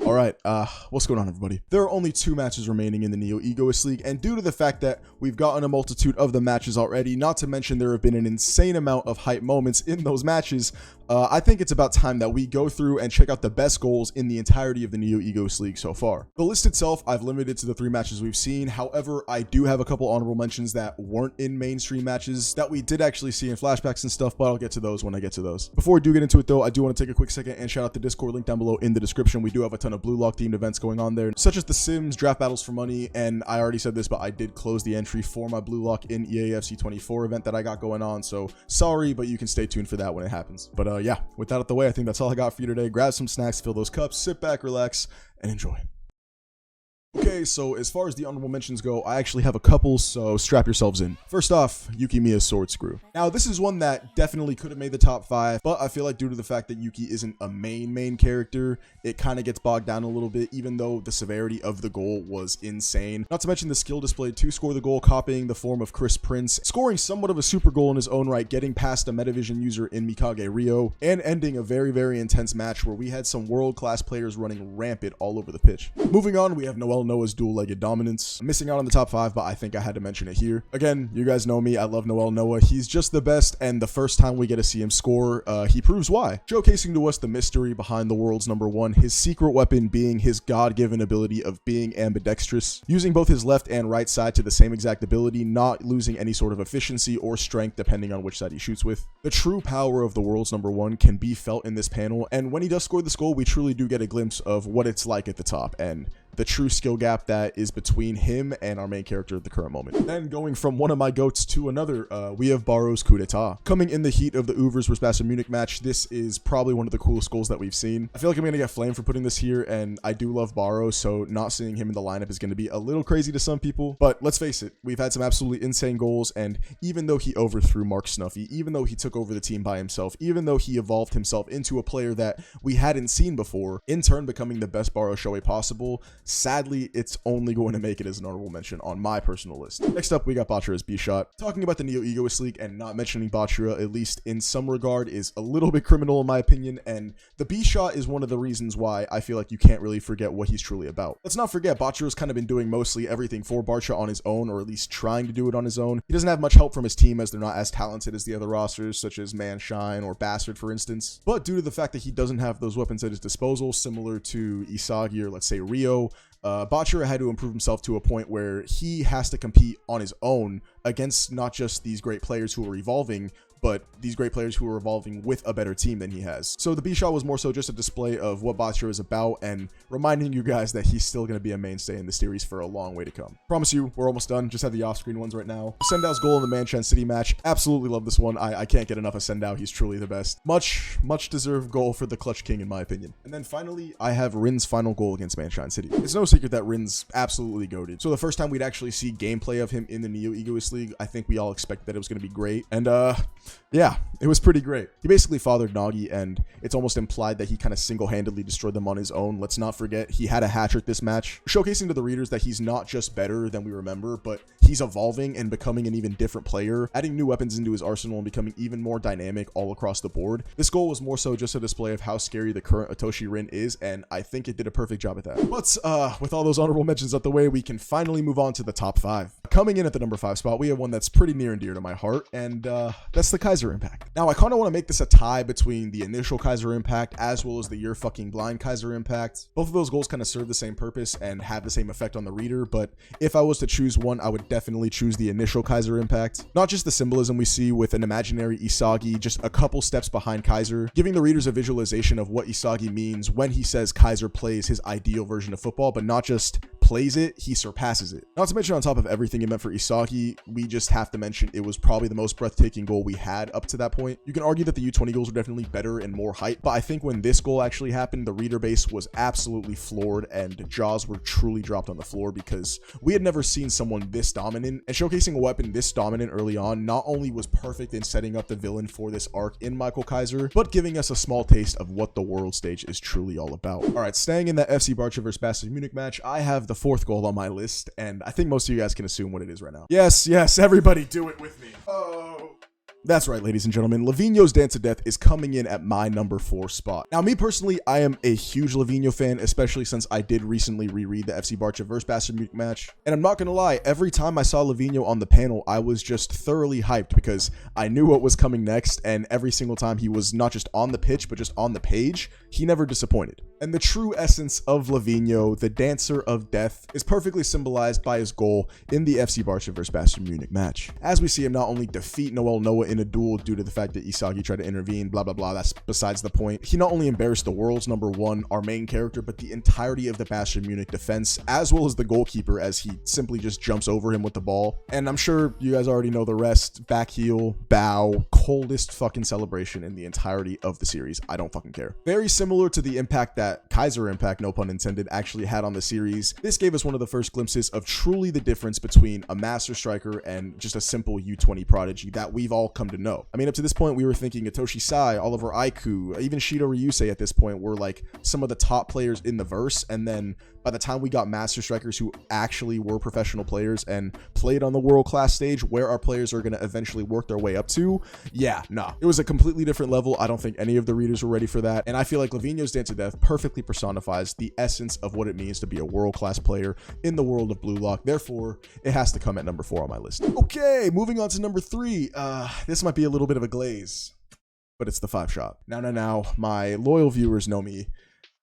All right, what's going on, everybody? There are only 2 matches remaining in the Neo-Egoist League, and due to the fact that we've gotten a multitude of the matches already, not to mention there have been an insane amount of hype moments in those matches, I think it's about time that we go through and check out the best goals in the entirety of the Neo-Egoist League so far. The list itself, I've limited to the 3 matches we've seen. However, I do have a couple honorable mentions that weren't in mainstream matches that we did actually see in flashbacks and stuff, but I'll get to those when I get to those. Before we do get into it though, I do want to take a quick second and shout out the Discord link down below in the description. We do have a ton of Blue Lock themed events going on there, such as the Sims, Draft Battles for Money, and I already said this, but I did close the entry for my Blue Lock in EAFC 24 event that I got going on, so sorry, but you can stay tuned for that when it happens. But yeah, with that out the way, I think that's all I got for you today. Grab some snacks, fill those cups, sit back, relax, and enjoy. Okay, so as far as the honorable mentions go, I actually have a couple, so strap yourselves in. First off, Yuki Miya's Sword Screw. Now, this is one that definitely could have made the top 5, but I feel like due to the fact that Yuki isn't a main character, it kind of gets bogged down a little bit, even though the severity of the goal was insane. Not to mention the skill displayed to score the goal, copying the form of Chris Prince, scoring somewhat of a super goal in his own right, getting past a Metavision user in Mikage Ryo, and ending a very intense match where we had some world-class players running rampant all over the pitch. Moving on, we have Noah's dual-legged dominance. I'm missing out on the top 5, but I think I had to mention it here. Again, you guys know me, I love Noah. He's just the best, and the first time we get to see him score, he proves why. Showcasing to us the mystery behind the world's #1, his secret weapon being his god-given ability of being ambidextrous, using both his left and right side to the same exact ability, not losing any sort of efficiency or strength depending on which side he shoots with. The true power of the world's #1 can be felt in this panel, and when he does score this goal, we truly do get a glimpse of what it's like at the top, and the true skill gap that is between him and our main character at the current moment. Then going from one of my goats to another, we have Barrow's coup d'etat. Coming in the heat of the Uvers vs Bayern Munich match, this is probably one of the coolest goals that we've seen. I feel like I'm going to get flamed for putting this here, and I do love Barrow, so not seeing him in the lineup is going to be a little crazy to some people, but let's face it, we've had some absolutely insane goals, and even though he overthrew Mark Snuffy, even though he took over the team by himself, even though he evolved himself into a player that we hadn't seen before, in turn becoming the best Barrow showay possible, sadly, it's only going to make it as an honorable mention on my personal list. Next up, we got Bachira's B-Shot. Talking about the Neo-Egoist League and not mentioning Bachira, at least in some regard, is a little bit criminal in my opinion, and the B-Shot is one of the reasons why I feel like you can't really forget what he's truly about. Let's not forget, Bachira's kind of been doing mostly everything for Barca on his own, or at least trying to do it on his own. He doesn't have much help from his team as they're not as talented as the other rosters, such as Manshine or Bastard, for instance. But due to the fact that he doesn't have those weapons at his disposal, similar to Isagi or let's say Rio, Bachira had to improve himself to a point where he has to compete on his own against not just these great players who are evolving, but these great players who are evolving with a better team than he has. So the B-Shot was more so just a display of what Bachira is about and reminding you guys that he's still going to be a mainstay in the series for a long way to come. Promise you, we're almost done. Just have the off-screen ones right now. Sendao's goal in the Manchan City match. Absolutely love this one. I can't get enough of Sendao. He's truly the best. Much deserved goal for the Clutch King in my opinion. And then finally, I have Rin's final goal against Manshine City. It's no secret that Rin's absolutely goated. So the first time we'd actually see gameplay of him in the Neo-Egoist League, I think we all expected that it was going to be great. And yeah, it was pretty great. He basically fathered Nagi, and it's almost implied that he kind of single-handedly destroyed them on his own. Let's not forget, he had a hat-trick this match, showcasing to the readers that he's not just better than we remember, but he's evolving and becoming an even different player, adding new weapons into his arsenal and becoming even more dynamic all across the board. This goal was more so just a display of how scary the current Otoshi Rin is, and I think it did a perfect job at that. But with all those honorable mentions out the way, we can finally move on to the top 5. Coming in at the number 5 spot, we have one that's pretty near and dear to my heart, and that's the Kaiser Impact. Now, I kind of want to make this a tie between the initial Kaiser Impact as well as the You're Fucking Blind Kaiser Impact. Both of those goals kind of serve the same purpose and have the same effect on the reader, but if I was to choose one, I would definitely choose the initial Kaiser Impact. Not just the symbolism we see with an imaginary Isagi just a couple steps behind Kaiser, giving the readers a visualization of what Isagi means when he says Kaiser plays his ideal version of football, but not just plays it, he surpasses it. Not to mention, on top of everything it meant for Isagi, we just have to mention it was probably the most breathtaking goal we had up to that point. You can argue that the U20 goals were definitely better and more hype, but I think when this goal actually happened, the reader base was absolutely floored and jaws were truly dropped on the floor because we had never seen someone this dominant, and showcasing a weapon this dominant early on not only was perfect in setting up the villain for this arc in Michael Kaiser, but giving us a small taste of what the world stage is truly all about. Alright, staying in that FC Barca vs Bayern Munich match, I have the 4th goal on my list, and I think most of you guys can assume what it is right now. Yes, everybody do it with me. Oh. That's right, ladies and gentlemen. Levinho's Dance to Death is coming in at my number 4 spot. Now, me personally, I am a huge Levinho fan, especially since I did recently reread the FC Barca vs Bastard Munich match. And I'm not gonna lie, every time I saw Levinho on the panel, I was just thoroughly hyped because I knew what was coming next, and every single time he was not just on the pitch, but just on the page, he never disappointed. And the true essence of Levinho, the dancer of death, is perfectly symbolized by his goal in the FC Barca vs Bastard Munich match. As we see him not only defeat Noel Noah in a duel due to the fact that Isagi tried to intervene, blah, blah, blah, that's besides the point. He not only embarrassed the world's number 1, our main character, but the entirety of the Bastard Munich defense, as well as the goalkeeper, as he simply just jumps over him with the ball. And I'm sure you guys already know the rest. Back heel, bow, coldest fucking celebration in the entirety of the series. I don't fucking care. Very similar to the impact that Kaiser Impact, no pun intended, actually had on the series. This gave us one of the first glimpses of truly the difference between a master striker and just a simple U20 prodigy that we've all come to know. I mean, up to this point, we were thinking Itoshi Sai, Oliver Aiku, even Shido Ryusei at this point were like some of the top players in the verse. And then by the time we got master strikers who actually were professional players and played on the world-class stage where our players are going to eventually work their way up to, yeah, nah. It was a completely different level. I don't think any of the readers were ready for that. And I feel like Levinho's Dance to Death perfectly personifies the essence of what it means to be a world-class player in the world of Blue Lock. Therefore, it has to come at number 4 on my list. Okay, moving on to number 3. This might be a little bit of a glaze, but it's the 5-shot. Now, my loyal viewers know me.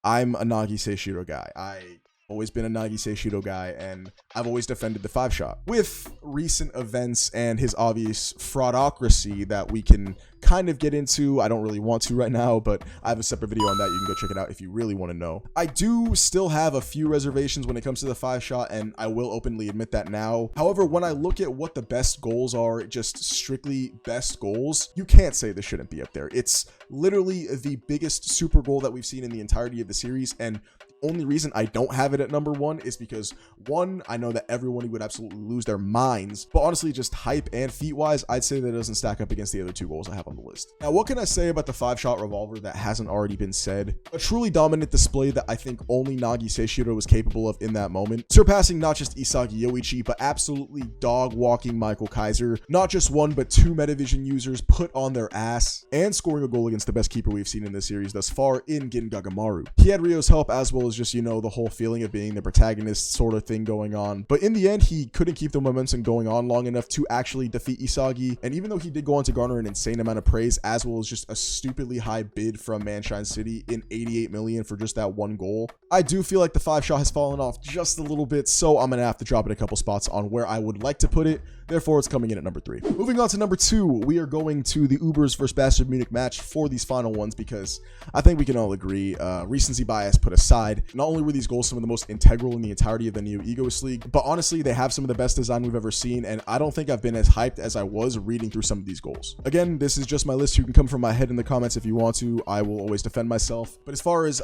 I'm a Nagi Seishiro guy. I've always been a Nagi Seishiro guy, and I've always defended the 5-shot. With recent events and his obvious fraudocracy that we can kind of get into, I don't really want to right now, but I have a separate video on that. You can go check it out if you really want to know. I do still have a few reservations when it comes to the 5-shot, and I will openly admit that now. However, when I look at what the best goals are, just strictly best goals, you can't say this shouldn't be up there. It's literally the biggest super goal that we've seen in the entirety of the series, and only reason I don't have it at number 1 is because, 1, I know that everyone would absolutely lose their minds, but honestly, just hype and feet wise, I'd say that it doesn't stack up against the other 2 goals I have on the list. Now, what can I say about the 5-shot revolver that hasn't already been said? A truly dominant display that I think only Nagi Seishiro was capable of in that moment, surpassing not just Isagi Yoichi, but absolutely dog-walking Michael Kaiser. Not just 1, but 2 Metavision users put on their ass, and scoring a goal against the best keeper we've seen in this series thus far in Gin Gagamaru. He had Ryo's help, as well as just, you know, the whole feeling of being the protagonist sort of thing going on. But in the end, he couldn't keep the momentum going on long enough to actually defeat Isagi. And even though he did go on to garner an insane amount of praise, as well as just a stupidly high bid from Manshine City in 88 million for just that 1 goal, I do feel like the 5-shot has fallen off just a little bit. So I'm going to have to drop it a couple spots on where I would like to put it. Therefore, it's coming in at number 3. Moving on to number 2, we are going to the Ubers vs Bastard Munich match for these final ones because I think we can all agree, recency bias put aside, not only were these goals some of the most integral in the entirety of the Neo-Egoist League, but honestly, they have some of the best design we've ever seen, and I don't think I've been as hyped as I was reading through some of these goals. Again, this is just my list. You can come from my head in the comments if you want to. I will always defend myself. But as far as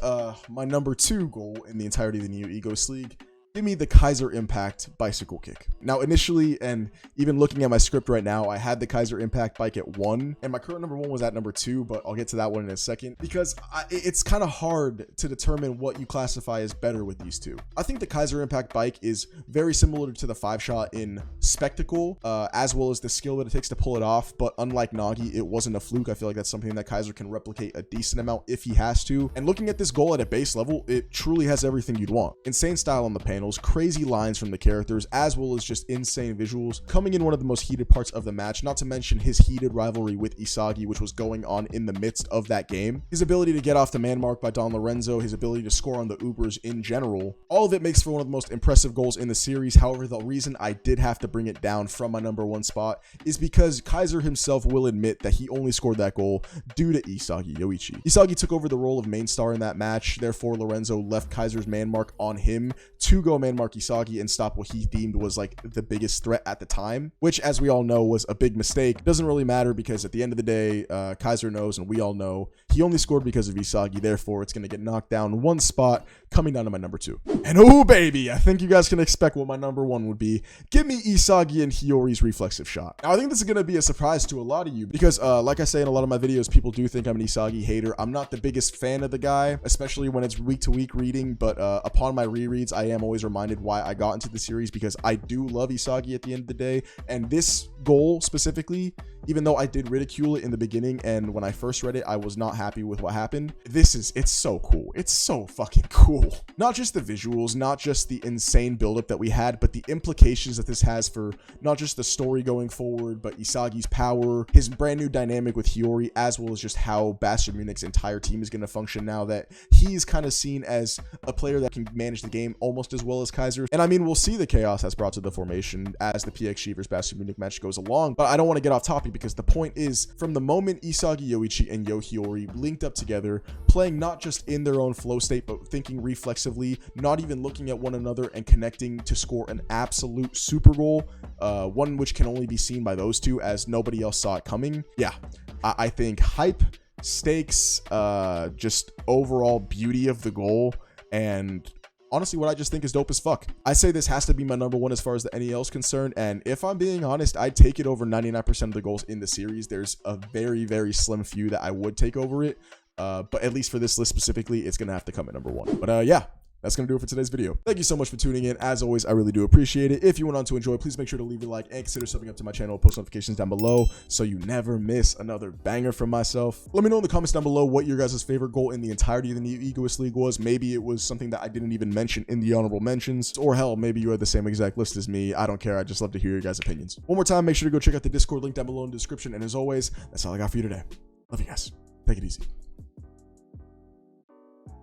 my number 2 goal in the entirety of the Neo-Egoist League, give me the Kaiser Impact bicycle kick. Now, initially, and even looking at my script right now, I had the Kaiser Impact bike at 1, and my current number 1 was at number 2, but I'll get to that one in a second, because it's kind of hard to determine what you classify as better with these 2. I think the Kaiser Impact bike is very similar to the 5-shot in spectacle, as well as the skill that it takes to pull it off, but unlike Nagi, it wasn't a fluke. I feel like that's something that Kaiser can replicate a decent amount if he has to. And looking at this goal at a base level, it truly has everything you'd want. Insane style on the panel, crazy lines from the characters, as well as just insane visuals, coming in one of the most heated parts of the match, not to mention his heated rivalry with Isagi, which was going on in the midst of that game. His ability to get off the man mark by Don Lorenzo, his ability to score on the Ubers in general, all of it makes for one of the most impressive goals in the series. However, the reason I did have to bring it down from my number 1 spot is because Kaiser himself will admit that he only scored that goal due to Isagi Yoichi. Isagi took over the role of main star in that match, therefore Lorenzo left Kaiser's man mark on him to go man mark Isagi and stop what he deemed was like the biggest threat at the time, which, as we all know, was a big mistake. Doesn't really matter because at the end of the day, Kaiser knows and we all know he only scored because of Isagi. Therefore, it's going to get knocked down 1 spot, coming down to my number 2. And oh baby, I think you guys can expect what my number 1 would be. Give me Isagi and Hiyori's reflexive shot. Now, I think this is going to be a surprise to a lot of you because, like I say in a lot of my videos, people do think I'm an Isagi hater. I'm not the biggest fan of the guy, especially when it's week to week reading, but upon my rereads, I am always reminded why I got into the series, because I do love Isagi at the end of the day. And this goal specifically, even though I did ridicule it in the beginning and when I first read it, I was not happy with what happened. It's so cool. It's so fucking cool. Not just the visuals, not just the insane buildup that we had, but the implications that this has for not just the story going forward, but Isagi's power, his brand new dynamic with Hiyori, as well as just how Bastard Munich's entire team is going to function now that he's kind of seen as a player that can manage the game almost as well as Kaiser. And I mean, we'll see the chaos that's brought to the formation as the PXG versus Bastard Munich match goes along, but I don't want to get off topic, because the point is, from the moment Isagi Yoichi and Yo Hiyori linked up together, playing not just in their own flow state, but thinking reflexively, not even looking at one another, and connecting to score an absolute super goal, one which can only be seen by those two as nobody else saw it coming. Yeah, I think hype, stakes, just overall beauty of the goal, and honestly, what I just think is dope as fuck. I say this has to be my number one as far as the NEL is concerned, and if I'm being honest, I'd take it over 99% of the goals in the series. There's a very, very slim few that I would take over it, but at least for this list specifically, it's gonna have to come at number one. But yeah, that's going to do it for today's video. Thank you so much for tuning in. As always, I really do appreciate it. If you went on to enjoy, please make sure to leave a like and consider subbing up to my channel. Post notifications down below so you never miss another banger from myself. Let me know in the comments down below what your guys' favorite goal in the entirety of the Neo-Egoist League was. Maybe it was something that I didn't even mention in the honorable mentions, or hell, maybe you had the same exact list as me. I don't care. I just love to hear your guys' opinions. One more time, make sure to go check out the Discord link down below in the description. And as always, that's all I got for you today. Love you guys. Take it easy.